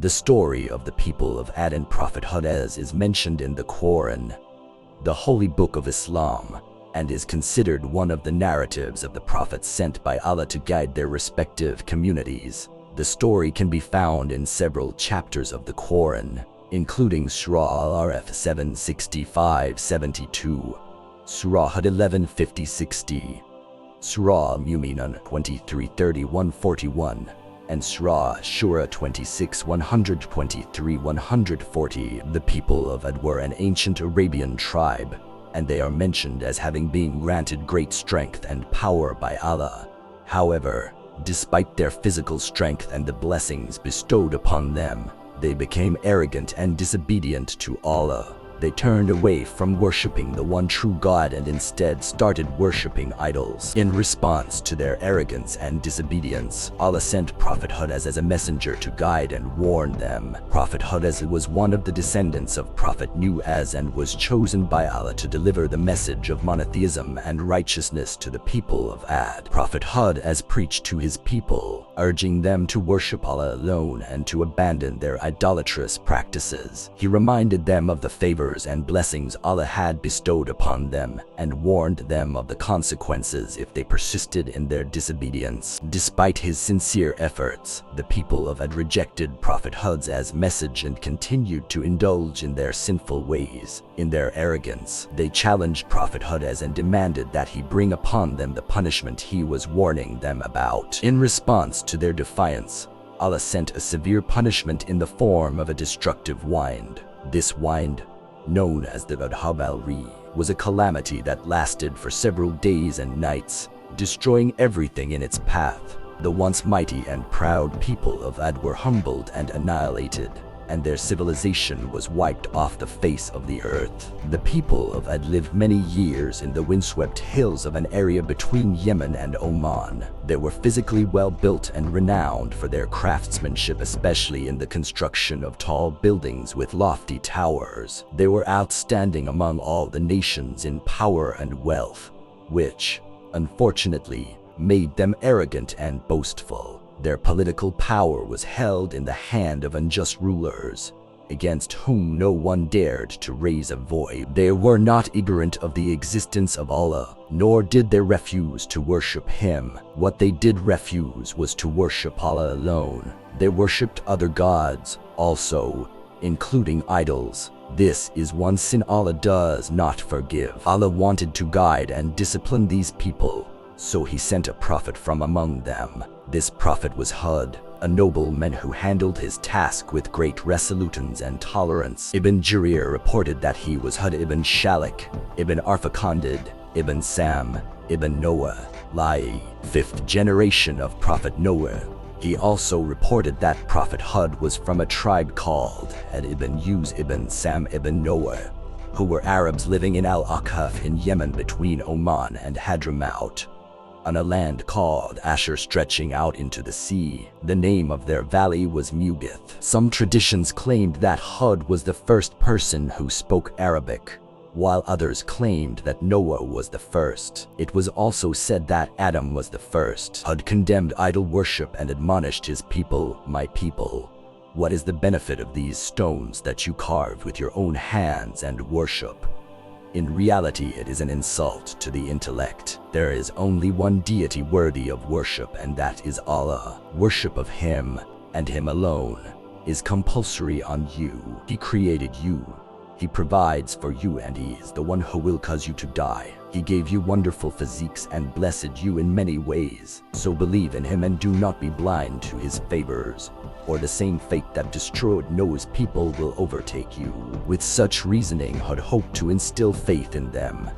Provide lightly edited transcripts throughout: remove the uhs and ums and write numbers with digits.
The story of the people of Ad and Prophet Hud is mentioned in the Quran, the holy book of Islam, and is considered one of the narratives of the prophets sent by Allah to guide their respective communities. The story can be found in several chapters of the Quran, including Surah Al-Araf 765-72, Surah Hud 1150-60, Surah Al-Mu'minun 23-31-41, and Surah Shura 26-123-140. The people of Ad were an ancient Arabian tribe, and they are mentioned as having been granted great strength and power by Allah. However, despite their physical strength and the blessings bestowed upon them, they became arrogant and disobedient to Allah. They turned away from worshiping the one true God and instead started worshiping idols. In response to their arrogance and disobedience, Allah sent Prophet Hud as a messenger to guide and warn them. Prophet Hud was one of the descendants of Prophet Nuh and was chosen by Allah to deliver the message of monotheism and righteousness to the people of Ad. Prophet Hud preached to his people, urging them to worship Allah alone and to abandon their idolatrous practices. He reminded them of the favors and blessings Allah had bestowed upon them and warned them of the consequences if they persisted in their disobedience. Despite his sincere efforts, the people of Ad rejected Prophet Hud's message and continued to indulge in their sinful ways. In their arrogance, they challenged Prophet Hud and demanded that he bring upon them the punishment he was warning them about. In response to their defiance, Allah sent a severe punishment in the form of a destructive wind. This wind, known as the Adhab-al-Ri, was a calamity that lasted for several days and nights, destroying everything in its path. The once mighty and proud people of Ad were humbled and annihilated, and their civilization was wiped off the face of the earth. The people of Ad lived many years in the windswept hills of an area between Yemen and Oman. They were physically well built and renowned for their craftsmanship, especially in the construction of tall buildings with lofty towers. They were outstanding among all the nations in power and wealth, which, unfortunately, made them arrogant and boastful. Their political power was held in the hand of unjust rulers, against whom no one dared to raise a voice. They were not ignorant of the existence of Allah, nor did they refuse to worship Him. What they did refuse was to worship Allah alone. They worshipped other gods also, including idols. This is one sin Allah does not forgive. Allah wanted to guide and discipline these people, so He sent a prophet from among them. This prophet was Hud, a nobleman who handled his task with great resoluteness and tolerance. Ibn Jarir reported that he was Hud ibn Shalik, ibn Arfakandid, ibn Sam, ibn Noah, Lai, 5th generation of Prophet Noah. He also reported that Prophet Hud was from a tribe called Ad ibn Uz ibn Sam ibn Noah, who were Arabs living in Al-Aqaf in Yemen between Oman and Hadramaut, on a land called Ashur stretching out into the sea. The name of their valley was Mugith. Some traditions claimed that Hud was the first person who spoke Arabic, while others claimed that Noah was the first. It was also said that Adam was the first. Hud condemned idol worship and admonished his people, "My people, what is the benefit of these stones that you carve with your own hands and worship? In reality, it is an insult to the intellect. There is only one deity worthy of worship, and that is Allah. Worship of Him, and Him alone, is compulsory on you. He created you. He provides for you, and He is the one who will cause you to die. He gave you wonderful physiques and blessed you in many ways. So believe in Him and do not be blind to His favors, or the same fate that destroyed Noah's people will overtake you." With such reasoning, Hud hoped to instill faith in them,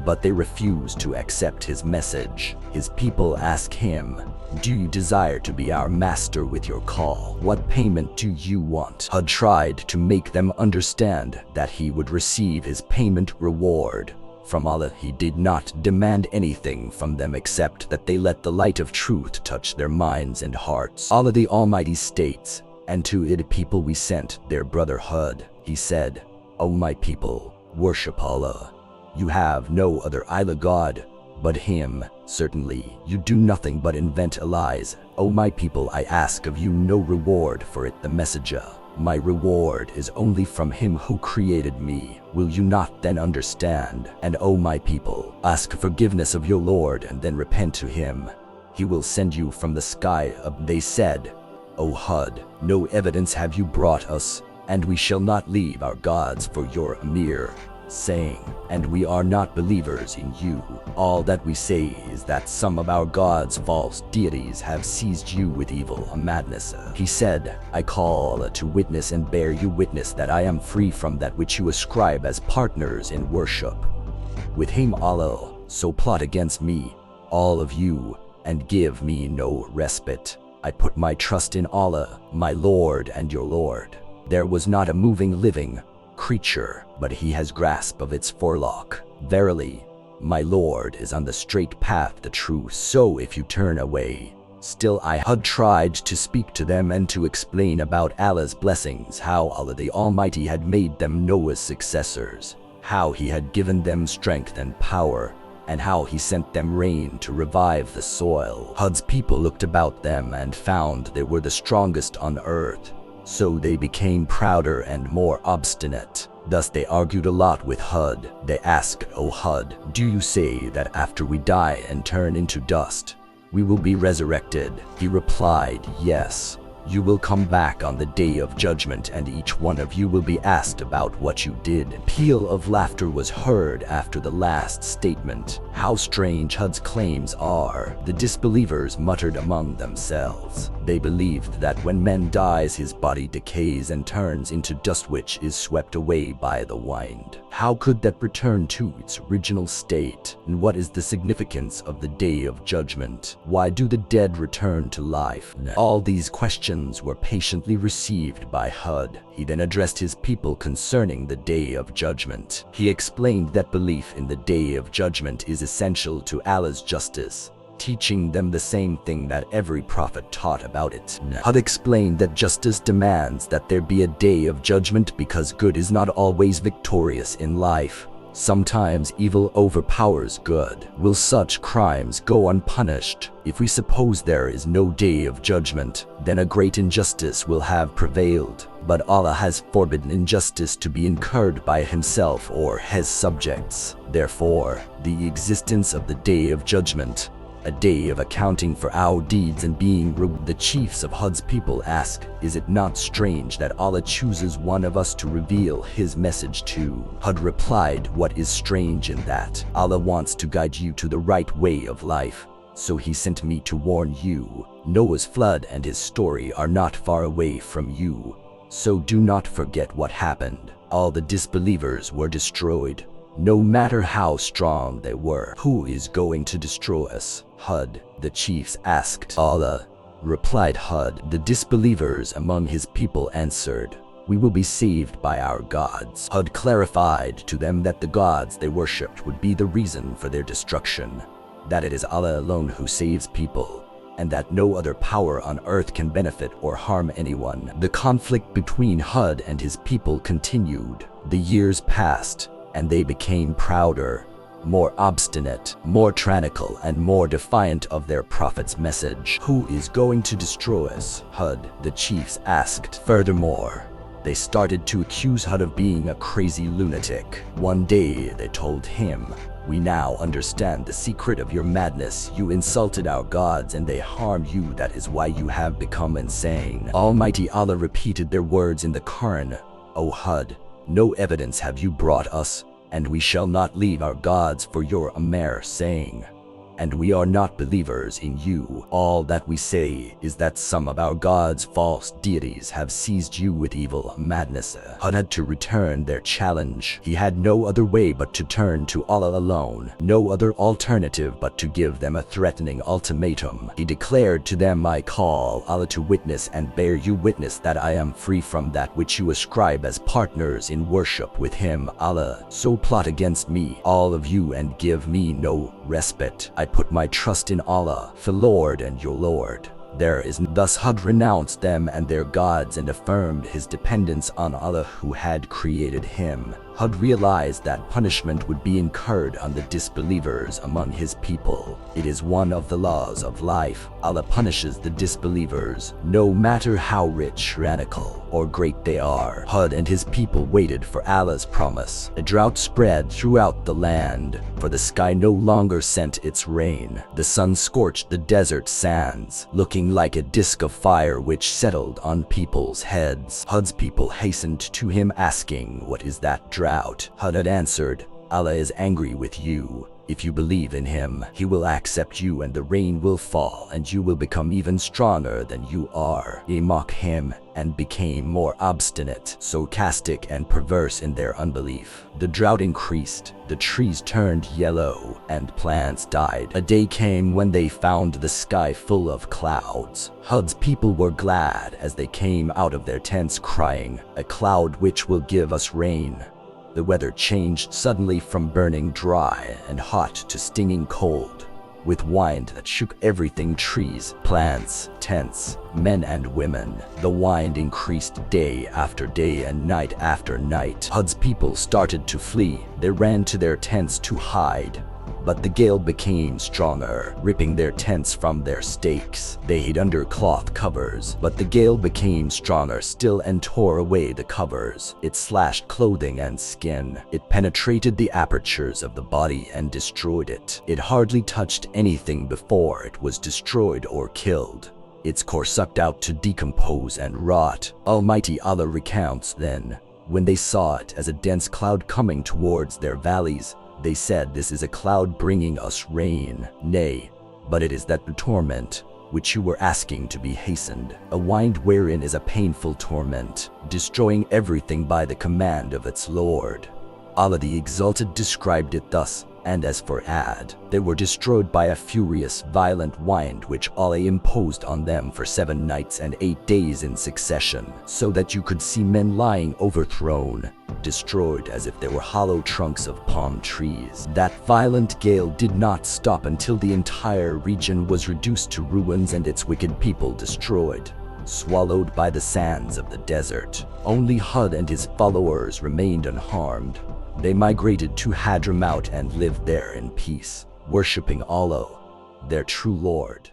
but they refused to accept his message. His people asked him, "Do you desire to be our master with your call? What payment do you want?" Hud tried to make them understand that he would receive his payment reward from Allah. He did not demand anything from them except that they let the light of truth touch their minds and hearts. Allah the Almighty states, "And to it people we sent their brother Hud. He said, O my people, worship Allah. You have no other ilah God. but him. Certainly, you do nothing but invent lies. O my people, I ask of you no reward for it. The messenger, my reward is only from him who created me. Will you not then understand? And O my people, ask forgiveness of your Lord and then repent to him. He will send you from the sky up. They said, O Hud, no evidence have you brought us, and we shall not leave our gods for your Amir, saying, and we are not believers in you. All that we say is that some of our gods, false deities, have seized you with evil, a madness. He said, I call Allah to witness and bear you witness that I am free from that which you ascribe as partners in worship with him, Allah. So plot against me, all of you, and give me no respite. I put my trust in Allah, my Lord and your Lord. There was not a moving living creature, but he has grasp of its forelock. Verily, my Lord is on the straight path, the true. So if you turn away, still I had tried to speak to them and to explain about Allah's blessings, how Allah the Almighty had made them Noah's successors, how he had given them strength and power, and how he sent them rain to revive the soil. Hud's people looked about them and found they were the strongest on earth. So they became prouder and more obstinate. Thus they argued a lot with Hud. They asked, O Hud, do you say that after we die and turn into dust, we will be resurrected? He replied, yes. You will come back on the day of judgment, and each one of you will be asked about what you did. A peal of laughter was heard after the last statement. How strange Hud's claims are. The disbelievers muttered among themselves. They believed that when man dies, his body decays and turns into dust, which is swept away by the wind. How could that return to its original state? And what is the significance of the day of judgment? Why do the dead return to life? All these questions were patiently received by Hud. He then addressed his people concerning the day of judgment. He explained that belief in the day of judgment is essential to Allah's justice, teaching them the same thing that every prophet taught about it. Hud explained that justice demands that there be a day of judgment because good is not always victorious in life. Sometimes evil overpowers good. Will such crimes go unpunished? If we suppose there is no day of judgment, then a great injustice will have prevailed. But Allah has forbidden injustice to be incurred by himself or his subjects. Therefore, the existence of the day of judgment, a day of accounting for our deeds and being rewarded. The chiefs of Hud's people asked, is it not strange that Allah chooses one of us to reveal his message to? Hud replied, what is strange in that? Allah wants to guide you to the right way of life, so he sent me to warn you. Noah's flood and his story are not far away from you, so do not forget what happened. All the disbelievers were destroyed, no matter how strong they were. Who is going to destroy us? Hud, the chiefs asked. Allah, replied Hud. The disbelievers among his people answered, we will be saved by our gods. Hud clarified to them that the gods they worshipped would be the reason for their destruction, that it is Allah alone who saves people, and that no other power on earth can benefit or harm anyone. The conflict between Hud and his people continued. The years passed, and they became prouder, more obstinate, more tyrannical, and more defiant of their prophet's message. Who is going to destroy us? Hud, the chiefs asked. Furthermore, they started to accuse Hud of being a crazy lunatic. One day they told him, we now understand the secret of your madness. You insulted our gods and they harmed you. That is why you have become insane. Almighty Allah repeated their words in the Quran, O Hud, no evidence have you brought us, and we shall not leave our gods for your Amir, saying, and we are not believers in you. All that we say is that some of our gods, false deities, have seized you with evil, madness. Hud had to return their challenge. He had no other way but to turn to Allah alone, no other alternative but to give them a threatening ultimatum. He declared to them, I call Allah to witness and bear you witness that I am free from that which you ascribe as partners in worship with him, Allah. So plot against me, all of you, and give me no respite. I put my trust in Allah, the Lord and your Lord. There is thus Hud renounced them and their gods and affirmed his dependence on Allah who had created him. Hud realized that punishment would be incurred on the disbelievers among his people. It is one of the laws of life. Allah punishes the disbelievers, no matter how rich, tyrannical, or great they are. Hud and his people waited for Allah's promise. A drought spread throughout the land, for the sky no longer sent its rain. The sun scorched the desert sands, looking like a disk of fire which settled on people's heads. Hud's people hastened to him asking, "What is that drought?" Hud had answered, "Allah is angry with you. If you believe in him, he will accept you and the rain will fall and you will become even stronger than you are." They mocked him and became more obstinate, sarcastic and perverse in their unbelief. The drought increased, the trees turned yellow, and plants died. A day came when they found the sky full of clouds. Hud's people were glad as they came out of their tents crying, "A cloud which will give us rain." The weather changed suddenly from burning dry and hot to stinging cold, with wind that shook everything: trees, plants, tents, men and women. The wind increased day after day and night after night. Hud's people started to flee. They ran to their tents to hide. But the gale became stronger, ripping their tents from their stakes. They hid under cloth covers, but the gale became stronger still and tore away the covers. It slashed clothing and skin. It penetrated the apertures of the body and destroyed it. It hardly touched anything before it was destroyed or killed. Its core sucked out to decompose and rot. Almighty Allah recounts then, when they saw it as a dense cloud coming towards their valleys, they said, "This is a cloud bringing us rain." Nay, but it is that the torment which you were asking to be hastened. A wind wherein is a painful torment, destroying everything by the command of its Lord. Allah the Exalted described it thus, and as for Ad, they were destroyed by a furious, violent wind which Allah imposed on them for 7 nights and 8 days in succession, so that you could see men lying overthrown, destroyed as if they were hollow trunks of palm trees. That violent gale did not stop until the entire region was reduced to ruins and its wicked people destroyed, swallowed by the sands of the desert. Only Hud and his followers remained unharmed. They migrated to Hadramaut and lived there in peace, worshipping Allah, their true Lord.